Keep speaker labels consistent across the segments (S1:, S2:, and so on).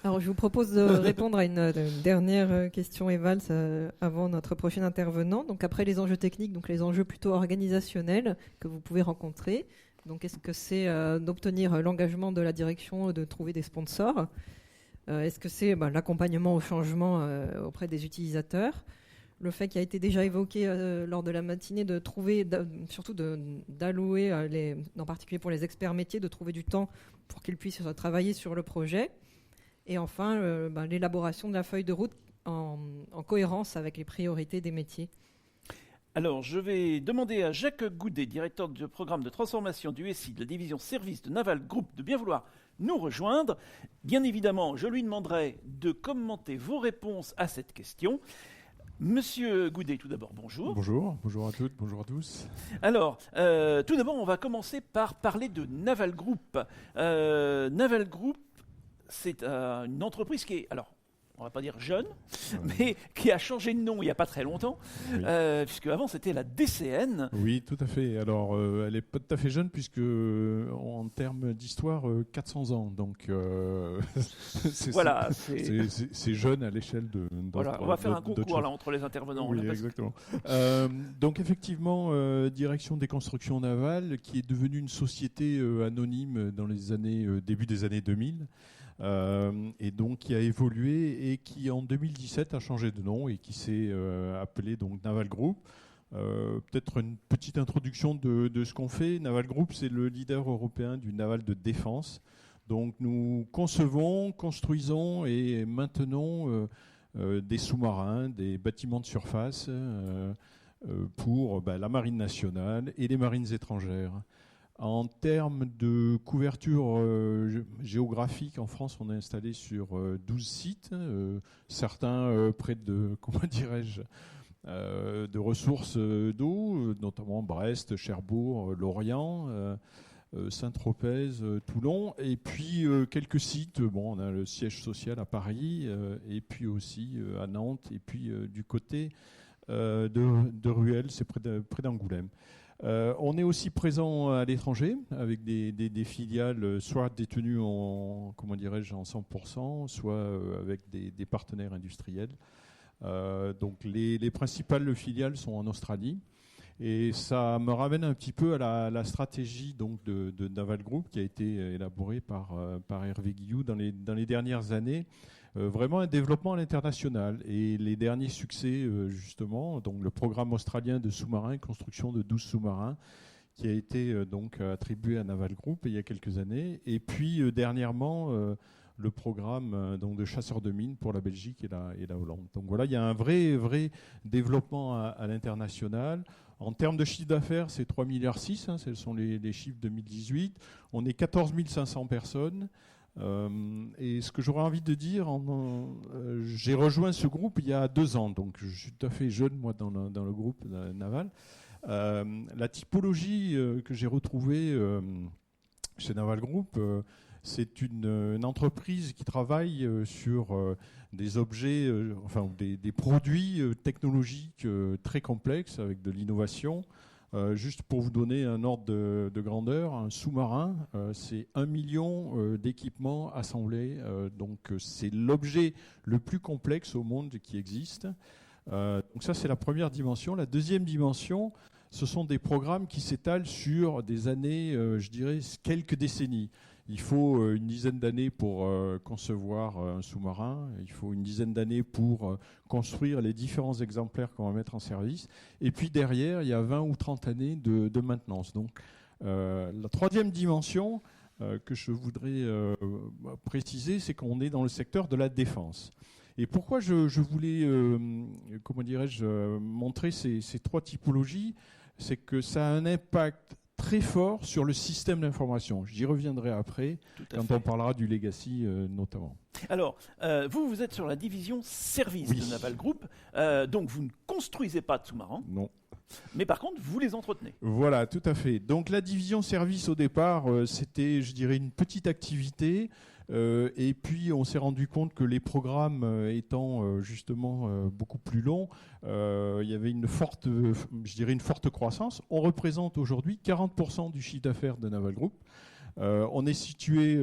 S1: Alors, je vous propose de répondre à une dernière question, Evals, avant notre prochain intervenant. Donc, après les enjeux techniques, donc les enjeux plutôt organisationnels que vous pouvez rencontrer. Donc, est-ce que c'est d'obtenir l'engagement de la direction, de trouver des sponsors? Est-ce que c'est l'accompagnement au changement auprès des utilisateurs? Le fait qui a été déjà évoqué lors de la matinée de trouver, surtout d'allouer, en particulier pour les experts métiers, de trouver du temps pour qu'ils puissent travailler sur le projet. Et enfin, l'élaboration de la feuille de route en cohérence avec les priorités des métiers.
S2: Alors, je vais demander à Jacques Goudet, directeur du programme de transformation du SI de la division service de Naval Group, de bien vouloir nous rejoindre. Bien évidemment, je lui demanderai de commenter vos réponses à cette question. Monsieur Goudet, tout d'abord, bonjour.
S3: Bonjour à toutes, bonjour à tous.
S2: Alors, tout d'abord, on va commencer par parler de Naval Group. Naval Group, c'est une entreprise qui est, alors, on va pas dire jeune, mais qui a changé de nom il n'y a pas très longtemps,
S3: Oui.
S2: puisque avant c'était la DCN.
S3: Oui, tout à fait. Alors, elle n'est pas tout à fait jeune, puisque en termes d'histoire, 400 ans. Donc,
S2: Voilà,
S3: c'est jeune à l'échelle de.
S2: Voilà, on va faire un concours là entre les intervenants.
S3: Oui,
S2: là,
S3: exactement. Donc, effectivement, Direction des constructions navales, qui est devenue une société anonyme dans les années, début des années 2000. Et donc qui a évolué et qui en 2017 a changé de nom et qui s'est appelé donc Naval Group. Peut-être une petite introduction de ce qu'on fait. Naval Group, c'est le leader européen du naval de défense. Donc nous concevons, construisons et maintenons des sous-marins, des bâtiments de surface pour la marine nationale et les marines étrangères. En termes de couverture géographique, en France, on est installé sur 12 sites, certains près de, de ressources d'eau, notamment Brest, Cherbourg, Lorient, Saint-Tropez, Toulon, et puis quelques sites. Bon, on a le siège social à Paris, et puis aussi à Nantes, et puis du côté de Ruel, c'est près d'Angoulême. On est aussi présent à l'étranger avec des filiales soit détenues en 100%, soit avec des partenaires industriels. Donc les principales filiales sont en Australie. Et ça me ramène un petit peu à la stratégie donc, de Naval Group qui a été élaborée par Hervé Guilloux dans les dernières années. Vraiment un développement à l'international. Et les derniers succès, justement, donc le programme australien de sous-marins, construction de 12 sous-marins, qui a été donc attribué à Naval Group il y a quelques années. Et puis dernièrement, le programme donc de chasseurs de mines pour la Belgique et la Hollande. Donc voilà, il y a un vrai développement à l'international. En termes de chiffre d'affaires, c'est 3,6 milliards, hein, ce sont les chiffres 2018. On est 14 500 personnes. Et ce que j'aurais envie de dire, j'ai rejoint ce groupe il y a 2 ans, donc je suis tout à fait jeune, moi, dans le groupe Naval. La typologie que j'ai retrouvée chez Naval Group, c'est une entreprise qui travaille sur des objets, des produits technologiques très complexes avec de l'innovation. Juste pour vous donner un ordre de grandeur, un sous-marin, c'est 1 million d'équipements assemblés. Donc c'est l'objet le plus complexe au monde qui existe. Donc ça, c'est la première dimension. La deuxième dimension, ce sont des programmes qui s'étalent sur des années, je dirais, quelques décennies. Il faut une dizaine d'années pour concevoir un sous-marin. Il faut une dizaine d'années pour construire les différents exemplaires qu'on va mettre en service. Et puis derrière, il y a 20 ou 30 années de maintenance. Donc la troisième dimension que je voudrais préciser, c'est qu'on est dans le secteur de la défense. Et pourquoi je voulais, montrer ces 3 typologies, c'est que ça a un impact très fort sur le système d'information. J'y reviendrai après, quand on parlera du legacy notamment.
S2: Alors, vous êtes sur la division service de Naval Group, donc vous ne construisez pas de sous-marins.
S3: Non.
S2: Mais par contre, vous les entretenez.
S3: Voilà, tout à fait. Donc la division service au départ, c'était, je dirais, une petite activité. Et puis on s'est rendu compte que les programmes étant justement beaucoup plus longs, il y avait une forte croissance. On représente aujourd'hui 40% du chiffre d'affaires de Naval Group. On est situé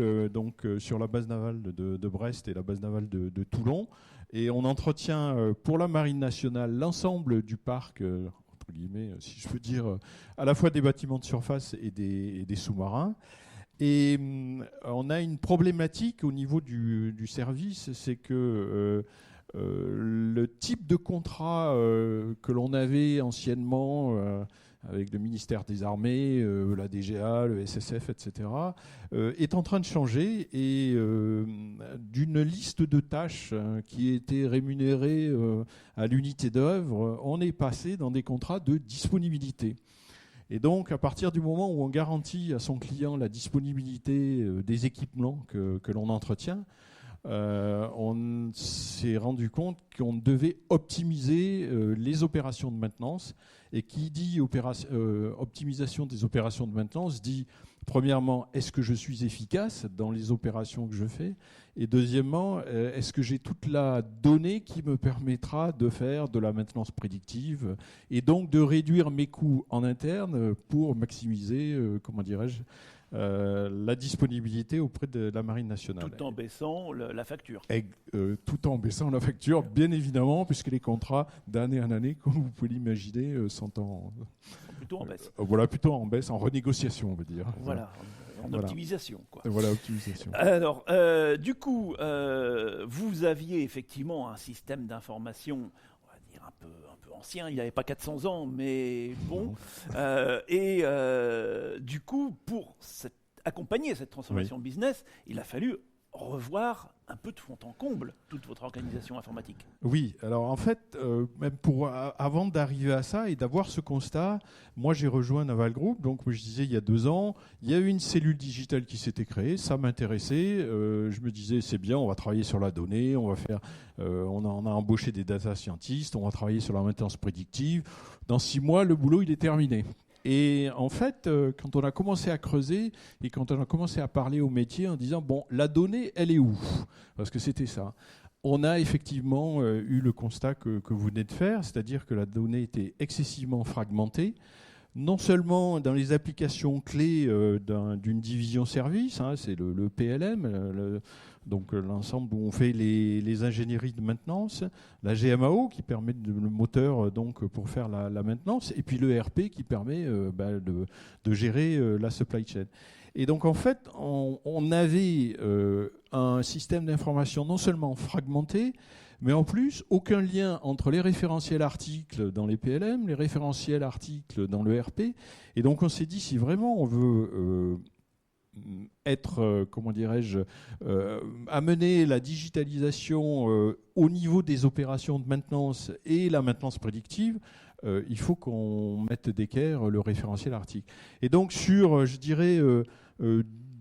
S3: sur la base navale de Brest et la base navale de Toulon. Et on entretient pour la Marine nationale l'ensemble du parc, entre guillemets, si je peux dire, à la fois des bâtiments de surface et des sous-marins. Et on a une problématique au niveau du service, c'est que le type de contrat que l'on avait anciennement avec le ministère des Armées, la DGA, le SSF, etc., est en train de changer et d'une liste de tâches qui était rémunérée à l'unité d'œuvre, on est passé dans des contrats de disponibilité. Et donc, à partir du moment où on garantit à son client la disponibilité des équipements que l'on entretient, on s'est rendu compte qu'on devait optimiser les opérations de maintenance. Et qui dit optimisation des opérations de maintenance dit, premièrement, est-ce que je suis efficace dans les opérations que je fais ? Et deuxièmement, est-ce que j'ai toute la donnée qui me permettra de faire de la maintenance prédictive et donc de réduire mes coûts en interne pour maximiser, la disponibilité auprès de la Marine nationale.
S2: Tout en baissant la facture.
S3: Tout en baissant la facture, bien évidemment, puisque les contrats d'année en année, comme vous pouvez l'imaginer, sont
S2: plutôt en baisse.
S3: Voilà, plutôt en baisse, en renégociation, on veut dire.
S2: Voilà, en optimisation, quoi.
S3: Voilà, optimisation.
S2: Alors, du coup, vous aviez effectivement un système d'information, on va dire un peu ancien, il n'y avait pas 400 ans, mais bon. Du coup, pour accompagner cette transformation business, il a fallu revoir un peu de fond en comble toute votre organisation informatique.
S3: Oui, alors en fait, même avant d'arriver à ça et d'avoir ce constat, moi j'ai rejoint Naval Group, donc je disais il y a 2 ans, il y a eu une cellule digitale qui s'était créée, ça m'intéressait, je me disais c'est bien, on va travailler sur la donnée, on a embauché des data scientists, on va travailler sur la maintenance prédictive, dans 6 mois le boulot il est terminé. Et en fait, quand on a commencé à creuser et quand on a commencé à parler au métier en disant, bon, la donnée, elle est où ? Parce que c'était ça. On a effectivement eu le constat que vous venez de faire, c'est-à-dire que la donnée était excessivement fragmentée, non seulement dans les applications clés d'une division service, c'est le PLM, donc l'ensemble où on fait les ingénieries de maintenance, la GMAO qui permet le moteur donc pour faire la maintenance, et puis le ERP qui permet de gérer la supply chain. Et donc en fait, on avait un système d'information non seulement fragmenté, mais en plus, aucun lien entre les référentiels articles dans les PLM, les référentiels articles dans le ERP. Et donc on s'est dit, si vraiment on veut amener la digitalisation au niveau des opérations de maintenance et la maintenance prédictive, il faut qu'on mette d'équerre le référentiel article. Et donc sur, je dirais,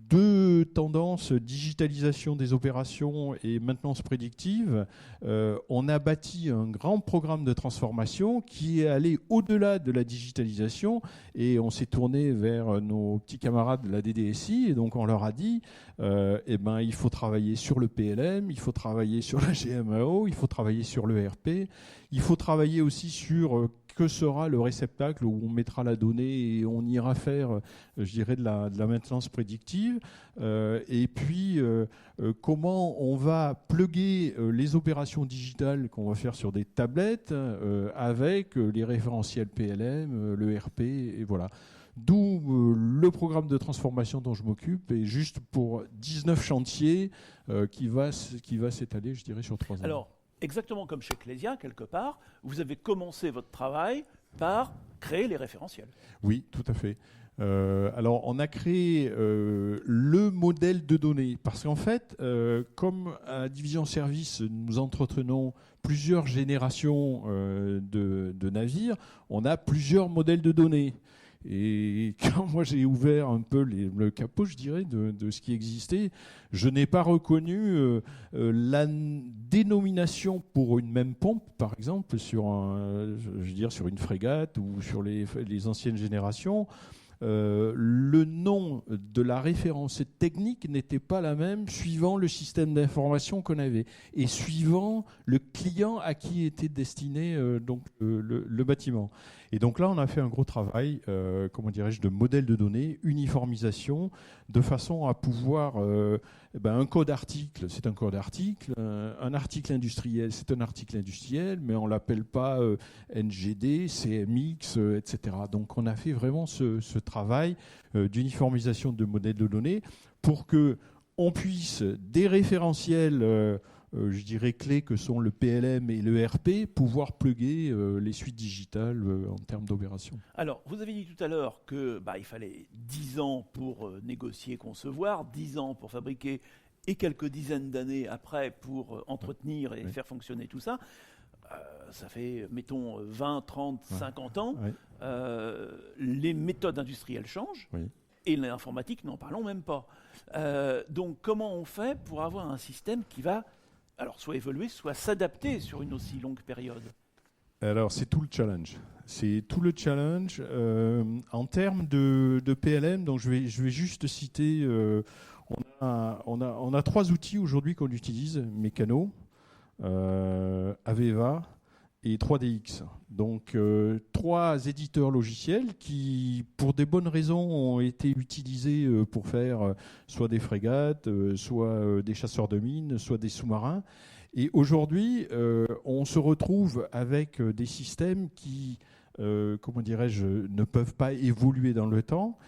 S3: 2 tendances, digitalisation des opérations et maintenance prédictive, on a bâti un grand programme de transformation qui est allé au-delà de la digitalisation et on s'est tourné vers nos petits camarades de la DDSI et donc on leur a dit il faut travailler sur le PLM, il faut travailler sur la GMAO, il faut travailler sur le ERP, il faut travailler aussi sur que sera le réceptacle où on mettra la donnée et on ira faire, je dirais, de la maintenance prédictive. Et puis, comment on va plugger les opérations digitales qu'on va faire sur des tablettes avec les référentiels PLM, le ERP, et voilà. D'où le programme de transformation dont je m'occupe, et juste pour 19 chantiers qui va s'étaler, je dirais, sur 3 ans.
S2: Alors, exactement comme chez Clésia, quelque part, vous avez commencé votre travail par créer les référentiels.
S3: Oui, tout à fait. Alors, on a créé le modèle de données, parce qu'en fait, comme à la division service, nous entretenons plusieurs générations de navires, on a plusieurs modèles de données. Et quand moi j'ai ouvert un peu le capot, je dirais, de ce qui existait, je n'ai pas reconnu la dénomination pour une même pompe, par exemple, sur une frégate ou sur les anciennes générations. le nom de la référence technique n'était pas la même suivant le système d'information qu'on avait et suivant le client à qui était destiné le bâtiment. Et donc là, on a fait un gros travail, de modèle de données, uniformisation, de façon à pouvoir un code article, c'est un code article, un article industriel, c'est un article industriel, mais on l'appelle pas NGD, CMX, etc. Donc on a fait vraiment ce travail d'uniformisation de modèles de données pour que on puisse des référentiels je dirais clés que sont le PLM et le RP, pouvoir plugger les suites digitales en termes d'opération.
S2: Alors, vous avez dit tout à l'heure qu'il fallait 10 ans pour négocier, concevoir, 10 ans pour fabriquer et quelques dizaines d'années après pour entretenir et faire fonctionner tout ça. Ça fait, mettons, 20, 30, 50 ans. Les méthodes industrielles changent et l'informatique, n'en parlons même pas. Donc, comment on fait pour avoir un système qui va soit évoluer, soit s'adapter sur une aussi longue période?
S3: Alors, c'est tout le challenge. C'est tout le challenge. En termes de PLM, donc je vais juste citer, on a 3 outils aujourd'hui qu'on utilise, Meccano, Aveva et 3DX. Donc, 3 éditeurs logiciels qui, pour des bonnes raisons, ont été utilisés pour faire soit des frégates, soit des chasseurs de mines, soit des sous-marins. Et aujourd'hui, on se retrouve avec des systèmes qui, ne peuvent pas évoluer dans le temps.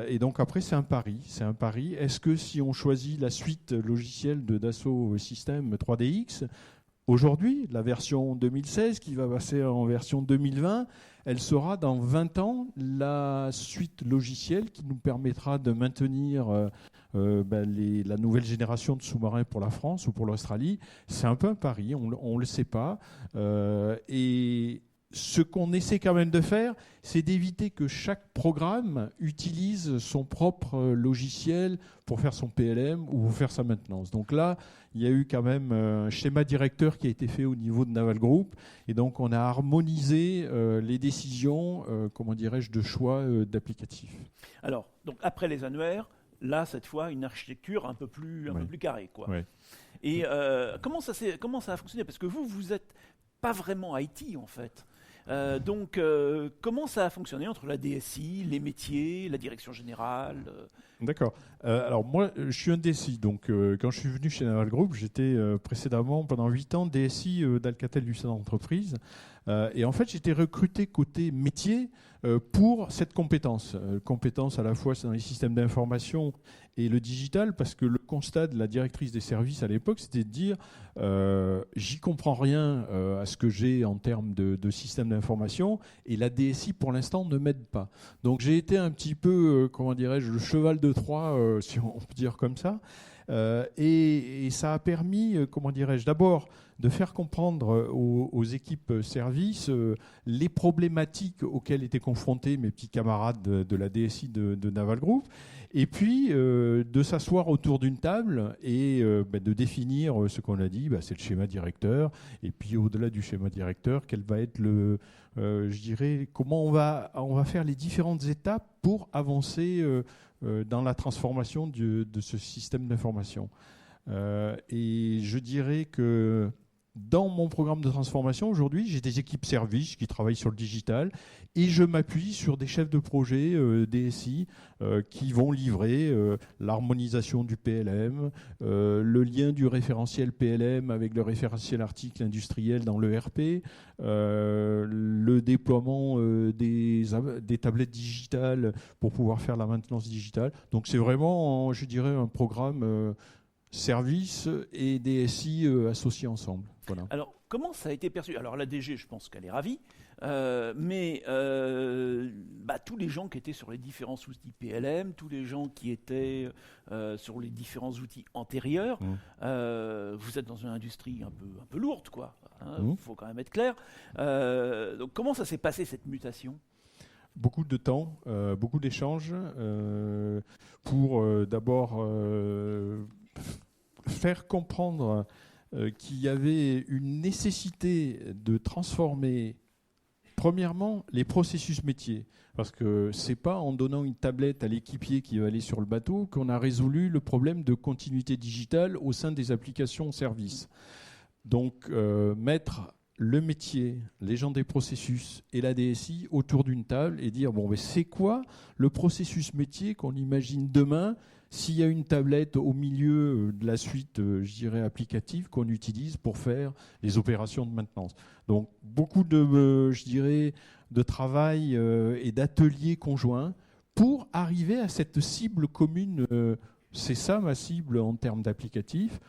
S3: Et donc après, c'est un pari. Est-ce que si on choisit la suite logicielle de Dassault Systèmes 3DX, aujourd'hui, la version 2016 qui va passer en version 2020, elle sera dans 20 ans la suite logicielle qui nous permettra de maintenir la nouvelle génération de sous-marins pour la France ou pour l'Australie. C'est un peu un pari, on ne le sait pas. Et ce qu'on essaie quand même de faire, c'est d'éviter que chaque programme utilise son propre logiciel pour faire son PLM ou pour faire sa maintenance. Donc là, il y a eu quand même un schéma directeur qui a été fait au niveau de Naval Group. Et donc, on a harmonisé les décisions, de choix d'applicatifs.
S2: Alors, donc après les annuaires, là, cette fois, une architecture un peu plus carrée, quoi.
S3: Ouais.
S2: Et comment ça a fonctionné? Parce que vous n'êtes pas vraiment IT, en fait. Donc, comment ça a fonctionné entre la DSI, les métiers, la direction générale?
S3: D'accord. Alors moi, je suis un DSI. Donc, quand je suis venu chez Naval Group, j'étais précédemment, pendant 8 ans, DSI d'Alcatel du Centre d'entreprise. Et en fait, j'étais recruté côté métier pour cette compétence. Compétence à la fois dans les systèmes d'information et le digital, parce que le constat de la directrice des services à l'époque, c'était de dire j'y comprends rien à ce que j'ai en termes de système d'information, et la DSI pour l'instant ne m'aide pas. Donc j'ai été un petit peu, le cheval de Troie, si on peut dire comme ça. Et ça a permis, d'abord de faire comprendre aux équipes services les problématiques auxquelles étaient confrontés mes petits camarades de la DSI de Naval Group, et puis de s'asseoir autour d'une table et de définir ce qu'on a dit, c'est le schéma directeur, et puis au-delà du schéma directeur, quel va être comment on va faire les différentes étapes pour avancer dans la transformation de ce système d'information. Et je dirais que dans mon programme de transformation, aujourd'hui, j'ai des équipes services qui travaillent sur le digital et je m'appuie sur des chefs de projet DSI qui vont livrer l'harmonisation du PLM, le lien du référentiel PLM avec le référentiel article industriel dans le RP, le déploiement des tablettes digitales pour pouvoir faire la maintenance digitale. Donc c'est vraiment, je dirais, un programme services et DSI associés ensemble. Voilà.
S2: Alors, comment ça a été perçu? Alors, la DG, je pense qu'elle est ravie, mais tous les gens qui étaient sur les différents outils PLM, tous les gens qui étaient sur les différents outils antérieurs, vous êtes dans une industrie un peu lourde, quoi. Faut quand même être clair. Donc, comment ça s'est passé, cette mutation?
S3: Beaucoup de temps, beaucoup d'échanges pour d'abord faire comprendre qu'il y avait une nécessité de transformer Premièrement, les processus métiers. Parce que c'est pas en donnant une tablette à l'équipier qui va aller sur le bateau qu'on a résolu le problème de continuité digitale au sein des applications services. Donc, mettre le métier, les gens des processus et la DSI autour d'une table et dire bon, mais c'est quoi le processus métier qu'on imagine demain s'il y a une tablette au milieu de la suite, je dirais, applicative qu'on utilise pour faire les opérations de maintenance. Donc, beaucoup je dirais, de travail et d'ateliers conjoints pour arriver à cette cible commune. C'est ça ma cible en termes d'applicatif.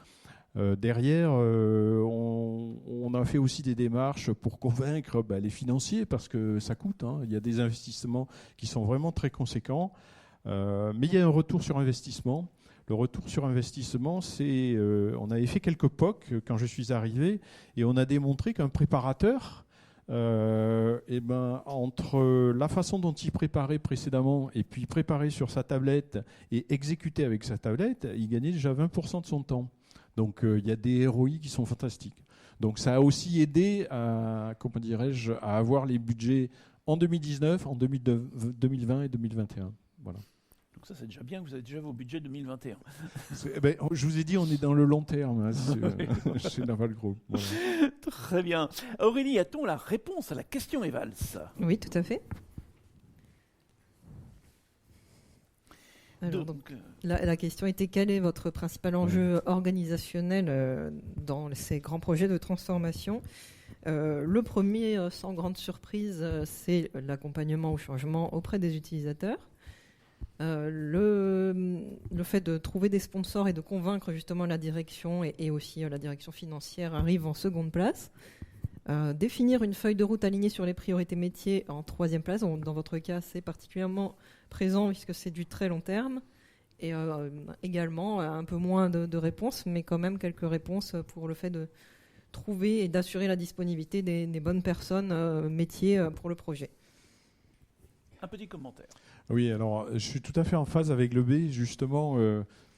S3: Derrière, on a fait aussi des démarches pour convaincre les financiers parce que ça coûte. Il y a des investissements qui sont vraiment très conséquents. Mais il y a un retour sur investissement. Le retour sur investissement, c'est... on avait fait quelques POC quand je suis arrivé et on a démontré qu'un préparateur, entre la façon dont il préparait précédemment et puis préparer sur sa tablette et exécuter avec sa tablette, il gagnait déjà 20% de son temps. Donc il y a des ROI qui sont fantastiques. Donc ça a aussi aidé à, comment dirais-je, à avoir les budgets en 2019, en 2020 et 2021. Voilà.
S2: Donc ça c'est déjà bien, vous avez déjà vos budgets 2021.
S3: Je vous ai dit, on est dans le long terme chez Naval Group. Voilà.
S2: Très bien. Aurélie, a-t-on la réponse à la question Evals ?
S1: Oui, tout à fait. Alors, donc, la question était quel est votre principal enjeu organisationnel dans ces grands projets de transformation ? Le premier, sans grande surprise, c'est l'accompagnement au changement auprès des utilisateurs. Le fait de trouver des sponsors et de convaincre justement la direction et aussi la direction financière arrive en seconde place. Définir une feuille de route alignée sur les priorités métiers en troisième place. Dans votre cas, c'est particulièrement présent puisque c'est du très long terme. Et également un peu moins de réponses, mais quand même quelques réponses pour le fait de trouver et d'assurer la disponibilité des bonnes personnes métiers pour le projet.
S2: Un petit commentaire.
S3: Oui, alors je suis tout à fait en phase avec le B. Justement,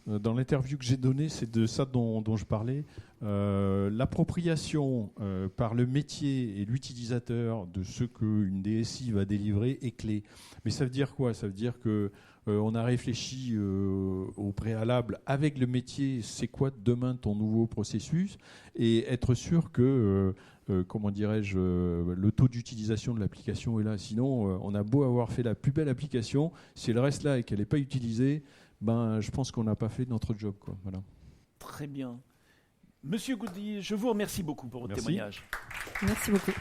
S3: dans l'interview que j'ai donnée, c'est de ça dont je parlais. L'appropriation par le métier et l'utilisateur de ce qu'une DSI va délivrer est clé. Mais ça veut dire quoi ? Ça veut dire que on a réfléchi au préalable avec le métier, c'est quoi demain ton nouveau processus, et être sûr que, comment dirais-je, le taux d'utilisation de l'application est là. Sinon, on a beau avoir fait la plus belle application, si elle reste là et qu'elle n'est pas utilisée, je pense qu'on n'a pas fait notre job, quoi. Voilà.
S2: Très bien. Monsieur Goudy, je vous remercie beaucoup pour votre témoignage.
S1: Merci beaucoup.